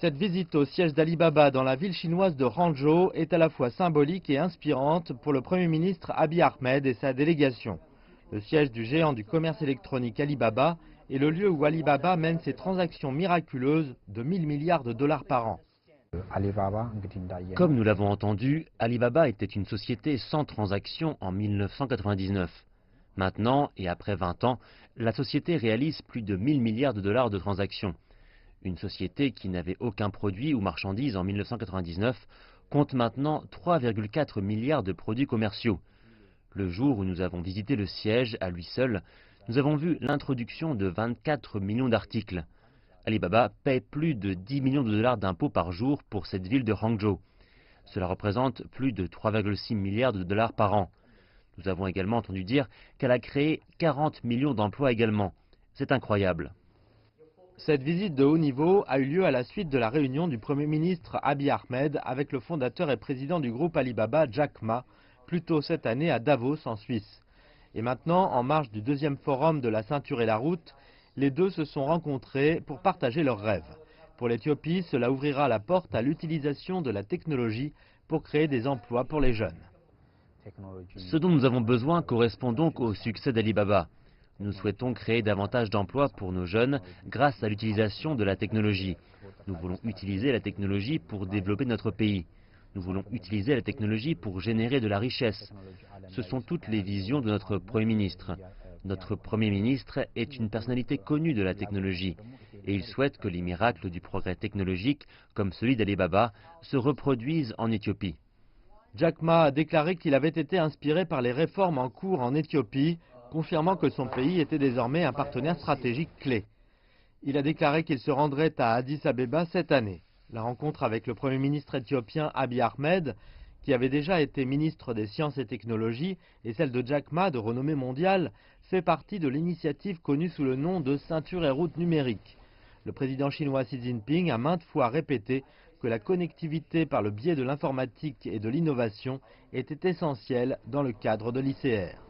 Cette visite au siège d'Alibaba dans la ville chinoise de Hangzhou est à la fois symbolique et inspirante pour le Premier ministre Abiy Ahmed et sa délégation. Le siège du géant du commerce électronique Alibaba est le lieu où Alibaba mène ses transactions miraculeuses de 1000 milliards de dollars par an. Comme nous l'avons entendu, Alibaba était une société sans transaction en 1999. Maintenant, et après 20 ans, la société réalise plus de 1000 milliards de dollars de transactions. Une société qui n'avait aucun produit ou marchandise en 1999 compte maintenant 3,4 milliards de produits commerciaux. Le jour où nous avons visité le siège, à lui seul, nous avons vu l'introduction de 24 millions d'articles. Alibaba paie plus de 10 millions de dollars d'impôts par jour pour cette ville de Hangzhou. Cela représente plus de 3,6 milliards de dollars par an. Nous avons également entendu dire qu'elle a créé 40 millions d'emplois également. C'est incroyable. Cette visite de haut niveau a eu lieu à la suite de la réunion du Premier ministre Abiy Ahmed avec le fondateur et président du groupe Alibaba, Jack Ma, plus tôt cette année à Davos, en Suisse. Et maintenant, en marge du deuxième forum de la ceinture et la route, les deux se sont rencontrés pour partager leurs rêves. Pour l'Éthiopie, cela ouvrira la porte à l'utilisation de la technologie pour créer des emplois pour les jeunes. Ce dont nous avons besoin correspond donc au succès d'Alibaba. Nous souhaitons créer davantage d'emplois pour nos jeunes grâce à l'utilisation de la technologie. Nous voulons utiliser la technologie pour développer notre pays. Nous voulons utiliser la technologie pour générer de la richesse. Ce sont toutes les visions de notre Premier ministre. Notre Premier ministre est une personnalité connue de la technologie et il souhaite que les miracles du progrès technologique, comme celui d'Alibaba, se reproduisent en Éthiopie. Jack Ma a déclaré qu'il avait été inspiré par les réformes en cours en Éthiopie, confirmant que son pays était désormais un partenaire stratégique clé. Il a déclaré qu'il se rendrait à Addis Abeba cette année. La rencontre avec le Premier ministre éthiopien Abiy Ahmed, qui avait déjà été ministre des Sciences et Technologies, et celle de Jack Ma, de renommée mondiale, fait partie de l'initiative connue sous le nom de ceinture et route numérique. Le président chinois Xi Jinping a maintes fois répété que la connectivité par le biais de l'informatique et de l'innovation était essentielle dans le cadre de l'ICR.